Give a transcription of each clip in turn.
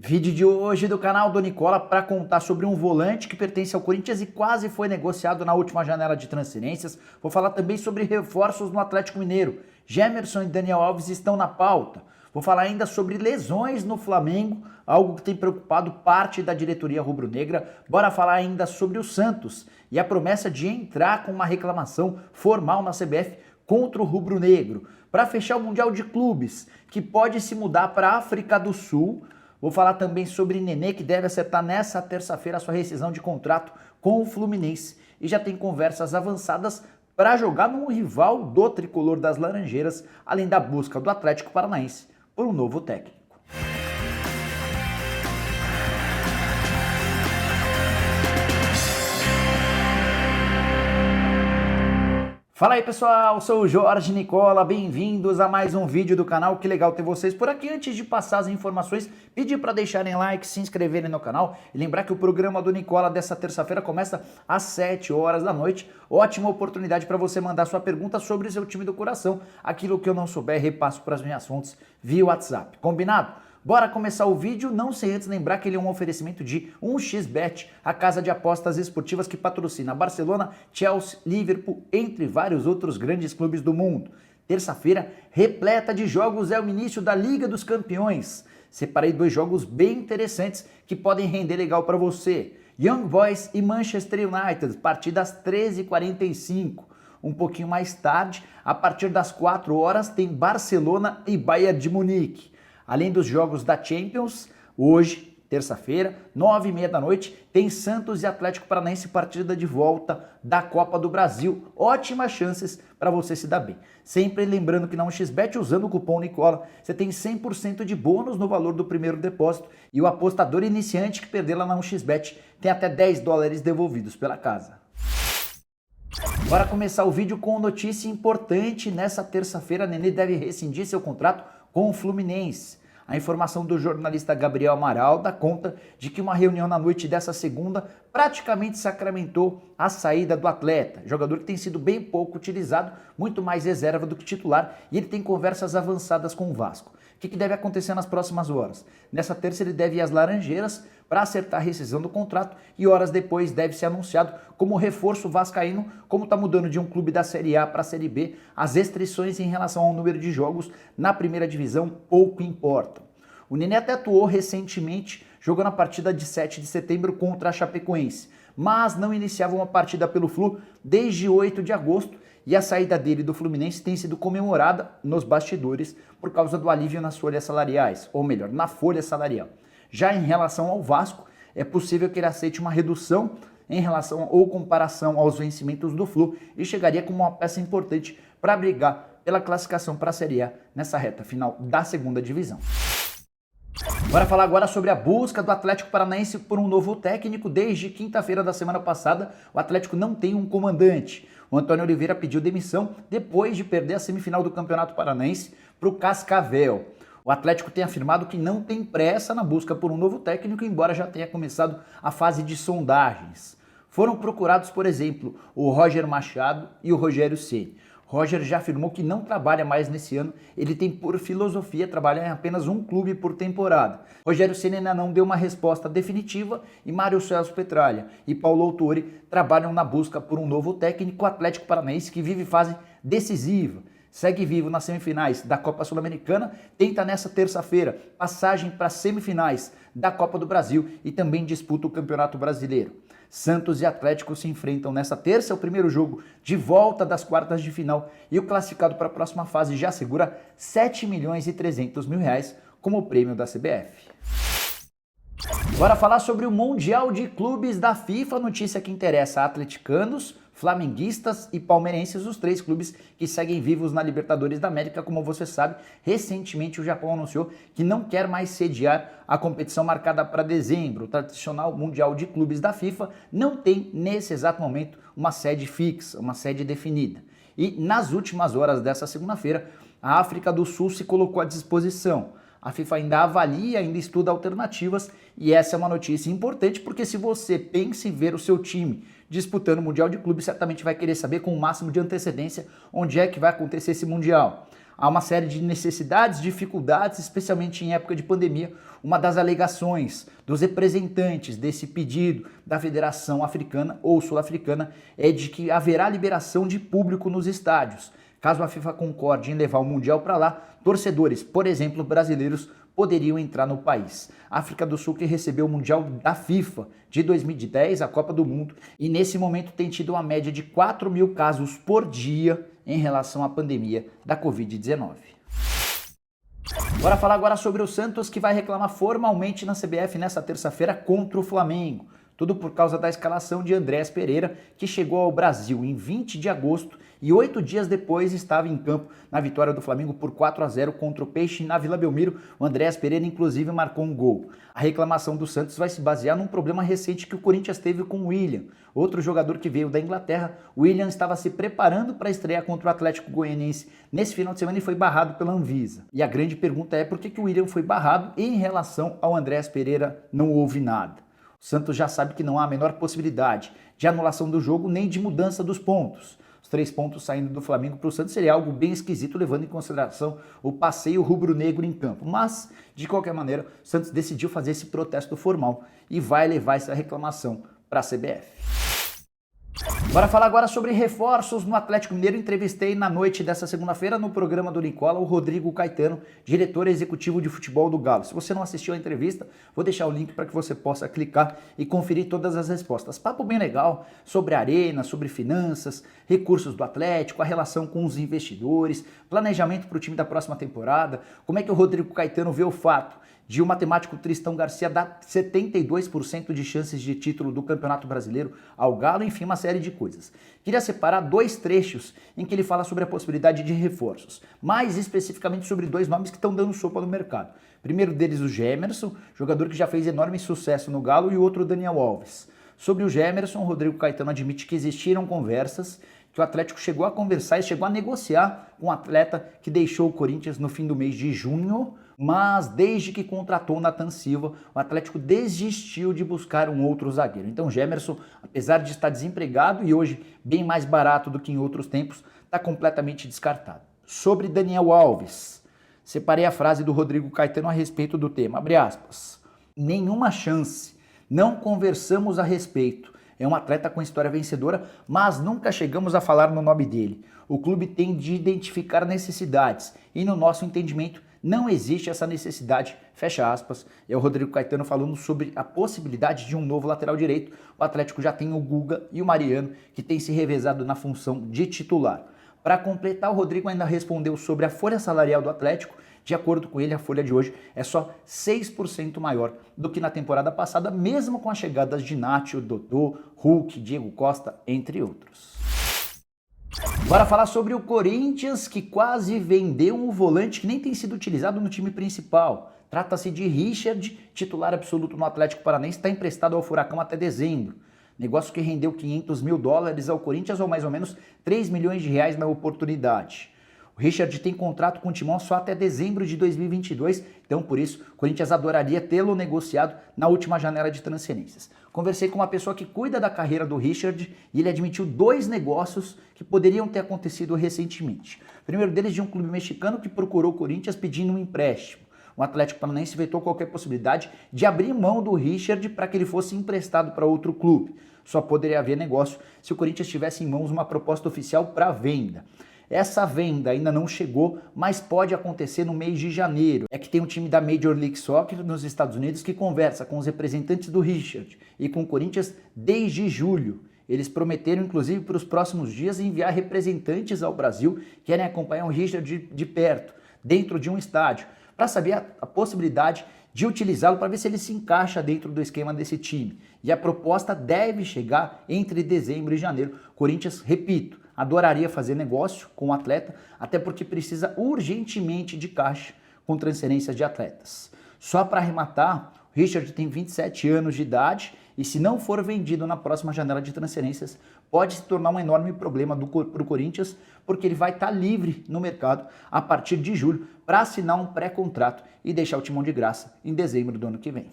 Vídeo de hoje do canal do Nicola para contar sobre um volante que pertence ao Corinthians e quase foi negociado na última janela de transferências. Vou falar também sobre reforços no Atlético Mineiro. Gemerson e Daniel Alves estão na pauta. Vou falar ainda sobre lesões no Flamengo, algo que tem preocupado parte da diretoria rubro-negra. Bora falar ainda sobre o Santos e a promessa de entrar com uma reclamação formal na CBF contra o rubro-negro. Para fechar o Mundial de Clubes, que pode se mudar para a África do Sul. Vou falar também sobre Nenê, que deve acertar nessa terça-feira a sua rescisão de contrato com o Fluminense. E já tem conversas avançadas para jogar no rival do tricolor das Laranjeiras, além da busca do Atlético Paranaense por um novo técnico. Fala aí pessoal, sou o Jorge Nicola, bem-vindos a mais um vídeo do canal, que legal ter vocês por aqui. Antes de passar as informações, pedir para deixarem like, se inscreverem no canal e lembrar que o programa do Nicola dessa terça-feira começa às 7 horas da noite. Ótima oportunidade para você mandar sua pergunta sobre o seu time do coração. Aquilo que eu não souber, repasso para as minhas fontes via WhatsApp. Combinado? Bora começar o vídeo, não sem antes lembrar que ele é um oferecimento de 1xBet, a casa de apostas esportivas que patrocina Barcelona, Chelsea, Liverpool, entre vários outros grandes clubes do mundo. Terça-feira, repleta de jogos, é o início da Liga dos Campeões. Separei dois jogos bem interessantes que podem render legal para você. Young Boys e Manchester United, partida às 13h45. Um pouquinho mais tarde, a partir das 4 horas, tem Barcelona e Bayern de Munique. Além dos jogos da Champions, hoje, terça-feira, 9h30 da noite, tem Santos e Atlético Paranaense, partida de volta da Copa do Brasil. Ótimas chances para você se dar bem. Sempre lembrando que na 1xBet, usando o cupom Nicola, você tem 100% de bônus no valor do primeiro depósito e o apostador iniciante que perder lá na 1xBet tem até $10 devolvidos pela casa. Bora começar o vídeo com notícia importante. Nessa terça-feira, Nenê deve rescindir seu contrato com o Fluminense. A informação do jornalista Gabriel Amaral dá conta de que uma reunião na noite dessa segunda praticamente sacramentou a saída do atleta, jogador que tem sido bem pouco utilizado, muito mais reserva do que titular, e ele tem conversas avançadas com o Vasco. O que deve acontecer nas próximas horas? Nessa terça ele deve ir às Laranjeiras para acertar a rescisão do contrato e horas depois deve ser anunciado como reforço vascaíno. Como está mudando de um clube da Série A para a Série B, as restrições em relação ao número de jogos na primeira divisão pouco importam. O Nenê até atuou recentemente jogando a partida de 7 de setembro contra a Chapecoense, mas não iniciava uma partida pelo Flu desde 8 de agosto, e a saída dele do Fluminense tem sido comemorada nos bastidores por causa do alívio nas folhas salariais, ou melhor, na folha salarial. Já em relação ao Vasco, é possível que ele aceite uma redução em relação ou comparação aos vencimentos do Flu e chegaria como uma peça importante para brigar pela classificação para a Série A nessa reta final da segunda divisão. Bora falar agora sobre a busca do Atlético Paranaense por um novo técnico. Desde quinta-feira da semana passada, o Atlético não tem um comandante. O Antônio Oliveira pediu demissão depois de perder a semifinal do Campeonato Paranaense para o Cascavel. O Atlético tem afirmado que não tem pressa na busca por um novo técnico, embora já tenha começado a fase de sondagens. Foram procurados, por exemplo, o Roger Machado e o Rogério Ceni. Roger já afirmou que não trabalha mais nesse ano, ele tem por filosofia trabalhar em apenas um clube por temporada. Rogério Ceni ainda não deu uma resposta definitiva e Mário Celso Petralha e Paulo Autori trabalham na busca por um novo técnico. O Atlético Paranaense, que vive fase decisiva, segue vivo nas semifinais da Copa Sul-Americana, tenta nessa terça-feira passagem para as semifinais da Copa do Brasil e também disputa o Campeonato Brasileiro. Santos e Atlético se enfrentam nessa terça, é o primeiro jogo de volta das quartas de final e o classificado para a próxima fase já segura R$7.300.000 como prêmio da CBF. Bora falar sobre o Mundial de Clubes da FIFA, notícia que interessa a atleticanos, flamenguistas e palmeirenses, os três clubes que seguem vivos na Libertadores da América. Como você sabe, recentemente o Japão anunciou que não quer mais sediar a competição marcada para dezembro. O tradicional Mundial de Clubes da FIFA não tem, nesse exato momento, uma sede fixa, uma sede definida. E nas últimas horas dessa segunda-feira, a África do Sul se colocou à disposição. A FIFA ainda avalia, ainda estuda alternativas, e essa é uma notícia importante porque se você pensa em ver o seu time disputando o Mundial de Clubes, certamente vai querer saber com o máximo de antecedência onde é que vai acontecer esse Mundial. Há uma série de necessidades, dificuldades, especialmente em época de pandemia. Uma das alegações dos representantes desse pedido da Federação Africana ou Sul-Africana é de que haverá liberação de público nos estádios. Caso a FIFA concorde em levar o Mundial para lá, torcedores, por exemplo, brasileiros, poderiam entrar no país. A África do Sul que recebeu o Mundial da FIFA de 2010, a Copa do Mundo, e nesse momento tem tido uma média de 4 mil casos por dia em relação à pandemia da Covid-19. Bora falar agora sobre o Santos, que vai reclamar formalmente na CBF nesta terça-feira contra o Flamengo. Tudo por causa da escalação de Andrés Pereira, que chegou ao Brasil em 20 de agosto e 8 dias depois estava em campo na vitória do Flamengo por 4-0 contra o Peixe na Vila Belmiro. O Andrés Pereira inclusive marcou um gol. A reclamação do Santos vai se basear num problema recente que o Corinthians teve com o William. Outro jogador que veio da Inglaterra, o William estava se preparando para estrear contra o Atlético Goianiense nesse final de semana e foi barrado pela Anvisa. E a grande pergunta é por que o William foi barrado e em relação ao Andrés Pereira não houve nada. O Santos já sabe que não há a menor possibilidade de anulação do jogo nem de mudança dos pontos. Os 3 pontos saindo do Flamengo para o Santos seria algo bem esquisito, levando em consideração o passeio rubro-negro em campo. Mas, de qualquer maneira, o Santos decidiu fazer esse protesto formal e vai levar essa reclamação para a CBF. Bora falar agora sobre reforços no Atlético Mineiro. Entrevistei na noite dessa segunda-feira no programa do Nicola o Rodrigo Caetano, diretor executivo de futebol do Galo. Se você não assistiu a entrevista, vou deixar o link para que você possa clicar e conferir todas as respostas. Papo bem legal sobre a arena, sobre finanças, recursos do Atlético, a relação com os investidores, planejamento para o time da próxima temporada, como é que o Rodrigo Caetano vê o fato de o matemático Tristão Garcia dar 72% de chances de título do Campeonato Brasileiro ao Galo, enfim, uma série de coisas. Queria separar 2 trechos em que ele fala sobre a possibilidade de reforços, mais especificamente sobre 2 nomes que estão dando sopa no mercado. Primeiro deles o Gemerson, jogador que já fez enorme sucesso no Galo, e o outro o Daniel Alves. Sobre o Gemerson, o Rodrigo Caetano admite que existiram conversas, que o Atlético chegou a conversar e chegou a negociar com um atleta que deixou o Corinthians no fim do mês de junho, mas desde que contratou o Nathan Silva, o Atlético desistiu de buscar um outro zagueiro. Então o Gemerson, apesar de estar desempregado e hoje bem mais barato do que em outros tempos, está completamente descartado. Sobre Daniel Alves, separei a frase do Rodrigo Caetano a respeito do tema, abre aspas, nenhuma chance, não conversamos a respeito. É um atleta com história vencedora, mas nunca chegamos a falar no nome dele. O clube tem de identificar necessidades e, no nosso entendimento, não existe essa necessidade, fecha aspas. É o Rodrigo Caetano falando sobre a possibilidade de um novo lateral direito. O Atlético já tem o Guga e o Mariano, que tem se revezado na função de titular. Para completar, o Rodrigo ainda respondeu sobre a folha salarial do Atlético. De acordo com ele, a folha de hoje é só 6% maior do que na temporada passada, mesmo com as chegadas de Nacho, Dodô, Hulk, Diego Costa, entre outros. Bora falar sobre o Corinthians, que quase vendeu um volante que nem tem sido utilizado no time principal. Trata-se de Richard, titular absoluto no Atlético Paranaense, está emprestado ao Furacão até dezembro. Negócio que rendeu $500 mil ao Corinthians, ou mais ou menos 3 milhões de reais na oportunidade. O Richard tem contrato com o Timão só até dezembro de 2022, então por isso o Corinthians adoraria tê-lo negociado na última janela de transferências. Conversei com uma pessoa que cuida da carreira do Richard e ele admitiu 2 negócios que poderiam ter acontecido recentemente. O primeiro deles de um clube mexicano que procurou o Corinthians pedindo um empréstimo. O Atlético Paranaense vetou qualquer possibilidade de abrir mão do Richard para que ele fosse emprestado para outro clube. Só poderia haver negócio se o Corinthians tivesse em mãos uma proposta oficial para venda. Essa venda ainda não chegou, mas pode acontecer no mês de janeiro. É que tem um time da Major League Soccer nos Estados Unidos que conversa com os representantes do Richard e com o Corinthians desde julho. Eles prometeram, inclusive, para os próximos dias enviar representantes ao Brasil que querem acompanhar o Richard de perto, dentro de um estádio, para saber a possibilidade de utilizá-lo para ver se ele se encaixa dentro do esquema desse time. E a proposta deve chegar entre dezembro e janeiro. Corinthians, repito, adoraria fazer negócio com o atleta, até porque precisa urgentemente de caixa com transferências de atletas. Só para arrematar, o Richard tem 27 anos de idade e se não for vendido na próxima janela de transferências, pode se tornar um enorme problema para o Corinthians, porque ele vai estar livre no mercado a partir de julho para assinar um pré-contrato e deixar o Timão de graça em dezembro do ano que vem.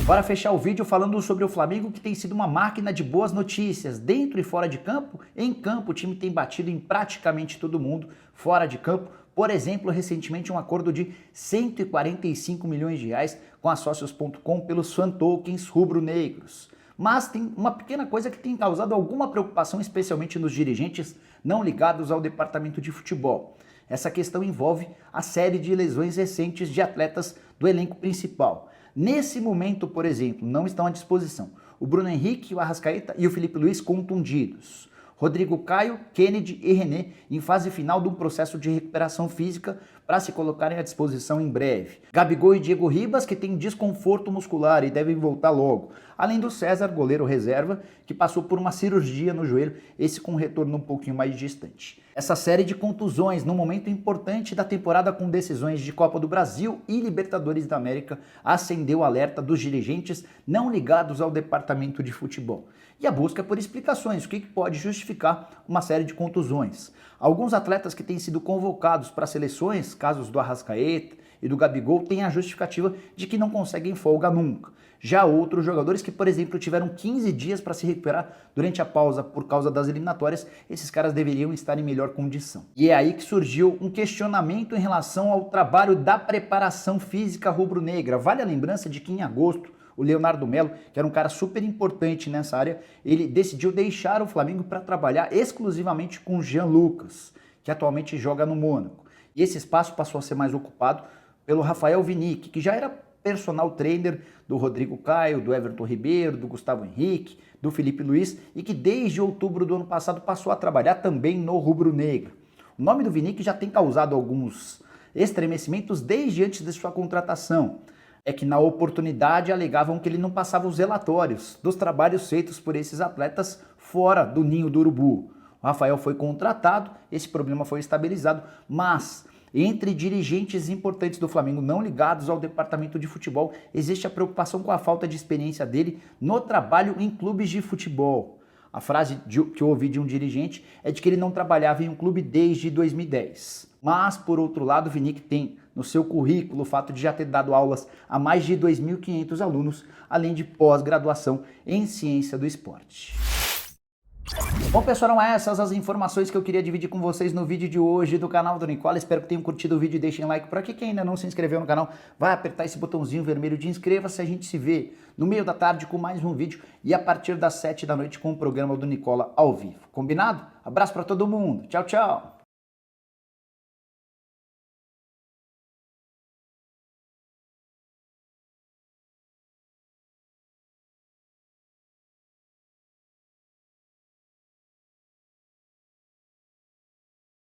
Para fechar o vídeo falando sobre o Flamengo, que tem sido uma máquina de boas notícias, dentro e fora de campo. Em campo o time tem batido em praticamente todo mundo, fora de campo, por exemplo, recentemente um acordo de 145 milhões de reais com a Sócios.com pelos fan tokens rubro-negros. Mas tem uma pequena coisa que tem causado alguma preocupação, especialmente nos dirigentes não ligados ao departamento de futebol. Essa questão envolve a série de lesões recentes de atletas do elenco principal. Nesse momento, por exemplo, não estão à disposição o Bruno Henrique, o Arrascaeta e o Felipe Luiz contundidos. Rodrigo Caio, Kennedy e René em fase final de um processo de recuperação física para se colocarem à disposição em breve. Gabigol e Diego Ribas, que têm desconforto muscular e devem voltar logo. Além do César, goleiro reserva, que passou por uma cirurgia no joelho, esse com um retorno um pouquinho mais distante. Essa série de contusões, num momento importante da temporada com decisões de Copa do Brasil e Libertadores da América, acendeu o alerta dos dirigentes não ligados ao departamento de futebol. E a busca por explicações, o que pode justificar uma série de contusões. Alguns atletas que têm sido convocados para seleções, casos do Arrascaeta e do Gabigol, têm a justificativa de que não conseguem folga nunca. Já outros jogadores que, por exemplo, tiveram 15 dias para se recuperar durante a pausa por causa das eliminatórias, esses caras deveriam estar em melhor condição. E é aí que surgiu um questionamento em relação ao trabalho da preparação física rubro-negra. Vale a lembrança de que em agosto, o Leonardo Melo, que era um cara super importante nessa área, ele decidiu deixar o Flamengo para trabalhar exclusivamente com o Jean Lucas, que atualmente joga no Mônaco. E esse espaço passou a ser mais ocupado pelo Rafael Vinick, que já era personal trainer do Rodrigo Caio, do Everton Ribeiro, do Gustavo Henrique, do Felipe Luiz, e que desde outubro do ano passado passou a trabalhar também no rubro-negro. O nome do Vinick já tem causado alguns estremecimentos desde antes de sua contratação. É que na oportunidade alegavam que ele não passava os relatórios dos trabalhos feitos por esses atletas fora do ninho do urubu. O Rafael foi contratado, esse problema foi estabilizado, mas entre dirigentes importantes do Flamengo não ligados ao departamento de futebol, existe a preocupação com a falta de experiência dele no trabalho em clubes de futebol. A frase que eu ouvi de um dirigente é de que ele não trabalhava em um clube desde 2010. Mas, por outro lado, o Vinick tem no seu currículo o fato de já ter dado aulas a mais de 2.500 alunos, além de pós-graduação em ciência do esporte. Bom, pessoal, eram essas as informações que eu queria dividir com vocês no vídeo de hoje do canal do Nicola. Espero que tenham curtido o vídeo e deixem like por aqui. Quem ainda não se inscreveu no canal, vai apertar esse botãozinho vermelho de inscreva-se. A gente se vê no meio da tarde com mais um vídeo e a partir das 7 da noite com o programa do Nicola ao vivo. Combinado? Abraço para todo mundo. Tchau, tchau.